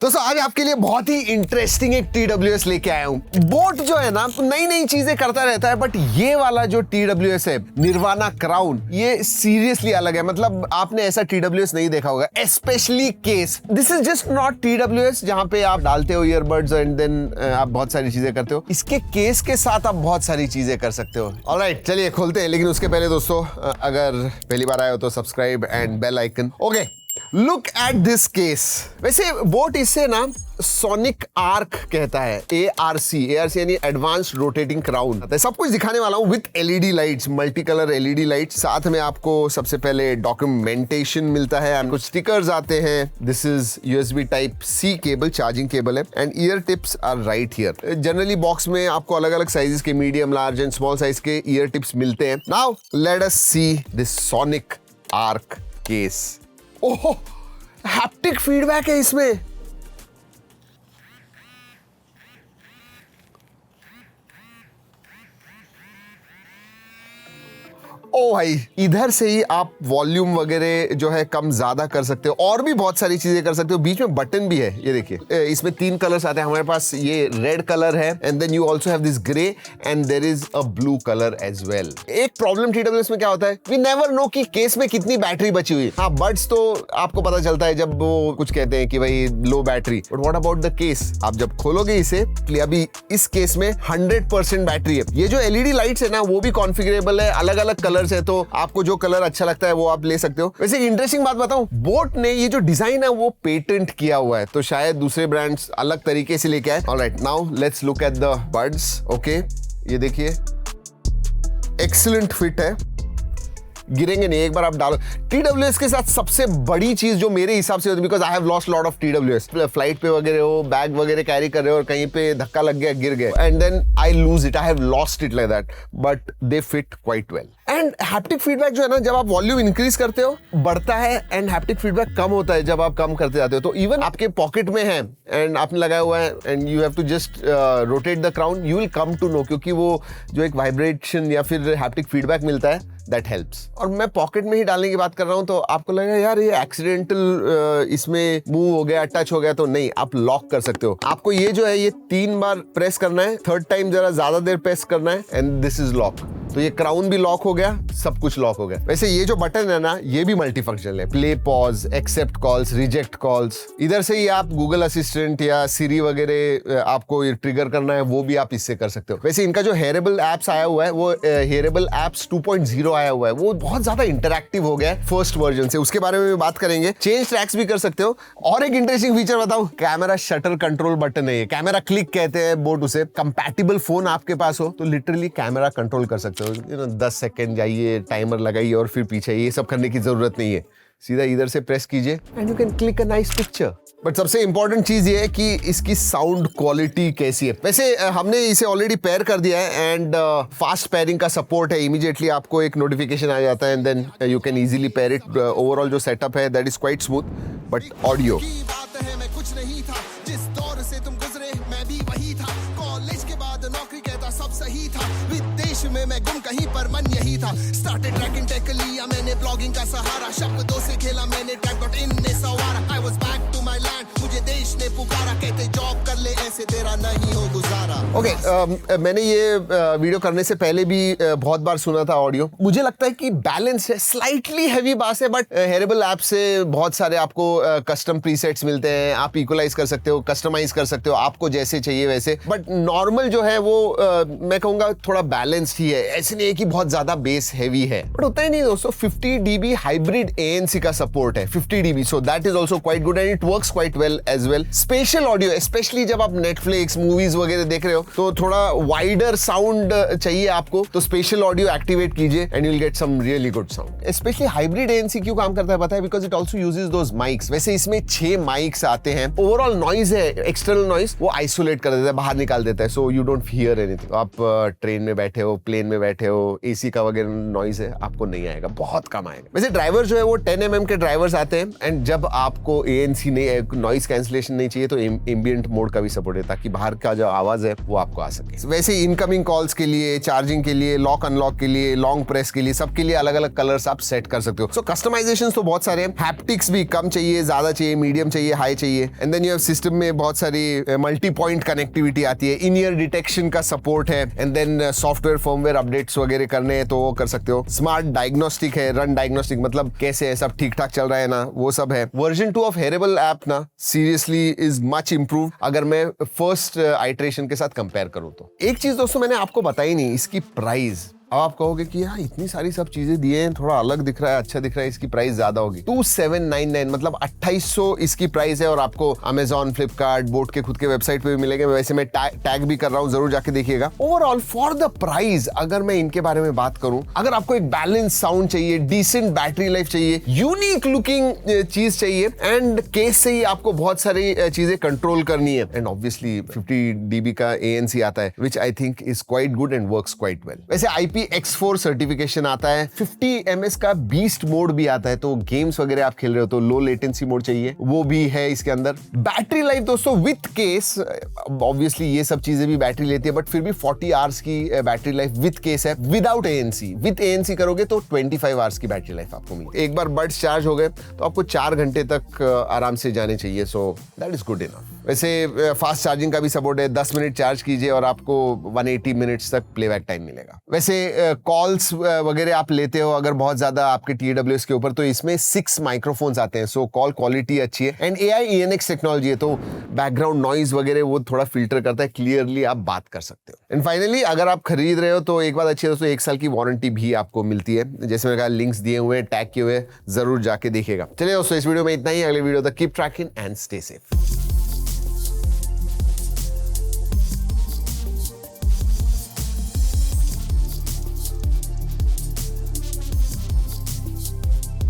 दोस्तों आज आपके लिए बहुत ही इंटरेस्टिंग एक TWS लेके आया हूँ। बोट जो है ना नई नई चीजें करता रहता है, बट ये वाला जो TWS है निर्वाणा क्राउन, ये सीरियसली अलग है। मतलब आपने ऐसा TWS नहीं देखा होगा, specially case. This is just not TWS जहाँ पे आप डालते हो ईयरबड्स एंड देन आप बहुत सारी चीजें करते हो। इसके केस के साथ आप बहुत सारी चीजें कर सकते हो। ऑलराइट, चलिए खोलते हैं। लेकिन उसके पहले दोस्तों अगर पहली बार आए हो तो subscribe and bell icon. Okay, look at this case. वैसे बोट इससे ना सोनिक आर्क कहता है, ARC यानी एडवांस्ड रोटेटिंग क्राउन। सब कुछ दिखाने वाला हूँ with LED lights, multi colour LED lights. साथ में आपको सबसे पहले डॉक्यूमेंटेशन मिलता है, कुछ स्टिकर्स आते हैं। This is USB Type-C cable, charging cable है, and ear tips are right here. Generally box में आपको अलग अलग साइजेस के medium, large and small size के ईयर टिप्स मिलते हैं। Now let us see this Sonic Arc case. ओहो, हैप्टिक फीडबैक है इसमें। ओ भाई, इधर से ही आप वॉल्यूम वगैरह जो है कम ज्यादा कर सकते हो, और भी बहुत सारी चीजें कर सकते हो। बीच में बटन भी है, ये देखिए। इसमें 3 कलर्स आते हैं हमारे पास। ये रेड कलर है and then you also have this grey and there is a blue colour as well. एक प्रॉब्लम TWS में क्या होता है, वी नेवर नो कि केस में कितनी बैटरी बची हुई। हाँ, बड्स तो आपको पता चलता है जब वो कुछ कहते हैं कि भाई low battery, but what about the case? आप जब खोलोगे इसे, अभी इस केस में 100% बैटरी है। ये जो LED लाइट्स है ना, वो भी कॉन्फ़िगरेबल है, अलग अलग कलर है, तो आपको जो कलर अच्छा लगता है वो आप ले सकते हो। वैसे इंटरेस्टिंग बात बताऊं, बोट ने ये जो डिजाइन है वो पेटेंट किया हुआ है, तो शायद दूसरे ब्रांड्स अलग तरीके से लेके आए। Alright, now let's look at the buds. Okay, ये देखिए, एक्सीलेंट फिट है, गिरेंगे नहीं। एक बार आप डालो। TWS के साथ सबसे बड़ी चीज जो मेरे हिसाब से होती है, because I have lost lot of TWS, flight पे वगैरह हो, बैग वगैरह कैरी कर रहे हो और कहीं पे धक्का लग गया, गिर गए, and then I lose it, I have lost it like that, but they fit quite well. And haptic feedback जो है ना, जब आप वॉल्यूम इंक्रीज करते हो बढ़ता है, एंड हैप्टिक फीडबैक कम होता है जब आप कम करते जाते हो। तो इवन आपके पॉकेट में है एंड आपने लगाया हुआ है and you have to just rotate the crown, you will come to know, क्योंकि वो जो एक वाइब्रेशन या फिर हैप्टिक फीडबैक मिलता है, दैट हेल्प्स। और मैं पॉकेट में ही डालने की बात कर रहा हूं, तो आपको लगेगा यार ये एक्सीडेंटल इसमें मूव हो गया, टच हो गया, तो नहीं, आप लॉक कर सकते हो। आपको ये जो है ये 3 बार प्रेस करना है, 3rd टाइम जरा ज्यादा देर प्रेस करना है, एंड दिस इज लॉक। तो ये क्राउन भी लॉक हो गया, सब कुछ लॉक हो गया। वैसे ये जो बटन है ना, ये भी मल्टी फंक्शनल है, play, pause, accept calls, reject calls. इधर से ही आप गूगल असिस्टेंट या सिरी वगैरह आपको ट्रिगर करना है, वो भी आप इससे कर सकते हो। वैसे इनका जो हेयरेबल एप्स आया हुआ है, वो हेयरेबल एप्स 2.0 आया हुआ है, वो बहुत ज्यादा इंटरैक्टिव हो गया है फर्स्ट वर्जन से, उसके बारे में भी बात करेंगे। चेंज ट्रैक्स भी कर सकते हो। और एक इंटरेस्टिंग फीचर बताऊं, कैमरा शटर कंट्रोल बटन है ये, कैमरा क्लिक कहते हैं बोट उसे। कंपैटिबल फोन आपके पास हो तो लिटरली कैमरा कंट्रोल कर सकते हो। 10 सेकंड जाइए, टाइमर लगाइए और फिर पीछे, ये सब करने की जरूरत नहीं है। सीधा इधर से प्रेस कीजिए and you can click a nice picture. But सबसे इंपॉर्टेंट चीज ये है कि इसकी साउंड क्वालिटी कैसी है। वैसे हमने इसे ऑलरेडी पेयर कर दिया है एंड फास्ट पेयरिंग का सपोर्ट है। इमीडिएटली आपको एक नोटिफिकेशन आ जाता है and then you can easily pair it. Overall जो सेटअप है that is quite smooth. But audio, कुछ नहीं था, जिस दौर से तुम गुजरे मैं भी वही था। कॉलेज के बाद नौकरी कहता सब सही था, विदेश में मैं गुम कहीं पर मन यही था। स्टार्टेड ट्रैकिंग टेक लिया मैंने, ब्लॉगिंग का सहारा, शब्दों से खेला मैंने, ट्रैक.इन ने सवारा। I was back to my land, मुझे देश ने पुकारा, कहते जॉब कर ले ऐसे तेरा नहीं हो गुजारा। ओके, मैंने ये वीडियो करने से पहले भी बहुत बार सुना था ऑडियो। मुझे लगता है कि बैलेंस है, स्लाइटली हैवी बास है, बट हेयरेबल ऐप से बहुत सारे आपको कस्टम प्रीसेट्स मिलते हैं, आप इक्वलाइज कर सकते हो, कस्टमाइज कर सकते हो आपको जैसे चाहिए वैसे। बट नॉर्मल जो है वो मैं कहूंगा थोड़ा बैलेंस्ड ही है, ऐसे नहीं है कि बहुत ज्यादा बेस हैवी है, बट उतना ही नहीं दोस्तों। 50 dB हाइब्रिड ANC का सपोर्ट है, 50 dB, so that is also quite good and it works quite well as well. Spatial audio, specially जब आप नेटफ्लिक्स मूवीज वगैरह देख रहे हो तो थोड़ा वाइडर साउंड चाहिए आपको, तो स्पेशल ऑडियो एक्टिवेट कीजिए and you will get some really good sound. Specially hybrid ANC क्यों काम करता है पता है? Because it also uses those mics. वैसे इसमें 6 माइक्स आते हैं। ओवरऑल नॉइज है, एक्सटर्नल नॉइज, वो आइसोलेट कर देता है, बाहर निकाल देता है, so you don't hear anything. आप ट्रेन में बैठे हो, प्लेन में बैठे हो, AC का वगैरह नॉइज है, आपको नहीं आएगा, बहुत कम आएगा। वैसे ड्राइवर जो है वो 10 mm के ड्राइवर्स आते हैं, एंड जब आपको ANC नहीं, नॉइज कैंसिलेशन नहीं चाहिए, तो एम्बिएंट मोड का भी सपोर्ट है ताकि बाहर का जो आवाज है वो आपको आ सके। वैसे इनकमिंग कॉल्स के लिए, चार्जिंग के लिए, लॉक अनलॉक के लिए, लॉन्ग प्रेस के लिए, सबके लिए अलग अलग कलर्स आप सेट कर सकते हो। सो कस्टमाइजेशन तो बहुत सारे हैं। हैप्टिक्स भी कम चाहिए, ज्यादा चाहिए, मीडियम चाहिए, हाई चाहिए। And then you have system में बहुत सारी मल्टी पॉइंट कनेक्टिविटी आती है, इन ईयर डिटेक्शन का सपोर्ट है। And then software firmware updates वगैरह करने हैं तो वो कर सकते हो। स्मार्ट डायग्नोस्टिक है, रन डायग्नोस्टिक मतलब कैसे है, सब ठीक ठाक चल रहा है ना, वो सब है। वर्जन 2 ऑफ हेरेबल ऐप ना सीरियसली इज मच इंप्रूव्ड अगर मैं फर्स्ट आइटरेशन के साथ कंपेयर करूं तो। एक चीज दोस्तों मैंने आपको बताई नहीं, इसकी प्राइस। अब आप कहोगे कि यार इतनी सारी सब चीजें दिए हैं, थोड़ा अलग दिख रहा है, अच्छा दिख रहा है, इसकी प्राइस ज्यादा होगी। 2799 मतलब 2800 इसकी प्राइस है और आपको अमेजॉन, फ्लिपकार्ट, बोट के खुद के वेबसाइट पे भी मिलेंगे। वैसे मैं टैग भी कर रहा हूँ, जरूर जाके देखिएगा। ओवरऑल फॉर द प्राइस अगर मैं इनके बारे में बात करूं, अगर आपको एक बैलेंस साउंड चाहिए, डिसेंट बैटरी लाइफ चाहिए, यूनिक लुकिंग चीज चाहिए एंड केस से ही आपको बहुत सारी चीजें कंट्रोल करनी है एंड ऑब्वियसली 50 dB का ANC आता है which I think is quite good and works quite well. वैसे IPX4 सर्टिफिकेशन आता है, 50 ms का बीस्ट मोड भी आता है, तो गेम्स वगैरह आप खेल रहे हो तो लो लेटेंसी मोड चाहिए, वो भी है इसके अंदर। बैटरी लाइफ दोस्तों विथ केस, ऑब्वियसली ये सब चीजें भी बैटरी लेती है बट फिर भी 40 आवर्स की बैटरी लाइफ विथ केस है। विदाउट ANC, विथ ANC करोगे तो 25 आवर्स की बैटरी लाइफ आपको मिलेगी। एक बार बड्स चार्ज हो गए तो आपको 4 घंटे तक आराम से जाने चाहिए, सो दैट इज गुड इनफ। वैसे फास्ट चार्जिंग का भी सपोर्ट है, 10 मिनट चार्ज कीजिए और आपको 180 मिनट्स तक प्लेबैक टाइम मिलेगा। वैसे कॉल्स वगैरह आप लेते हो अगर बहुत ज्यादा आपके TWS के ऊपर, तो इसमें 6 माइक्रोफोन्स आते हैं, सो कॉल क्वालिटी अच्छी है एंड AI ENX टेक्नोलॉजी है, तो बैकग्राउंड नॉइज वगैरह वो थोड़ा फिल्टर करता है, क्लियरली आप बात कर सकते हो। एंड फाइनली अगर आप खरीद रहे हो तो एक बात अच्छी है दोस्तों, 1 साल की वारंटी भी आपको मिलती है। जैसे मैंने कहा, लिंक्स दिए हुए, टैग किए हुए, जरूर जाके देखिएगा। चलिए दोस्तों, इस वीडियो में इतना ही। अगले वीडियो तक keep trekking and stay safe.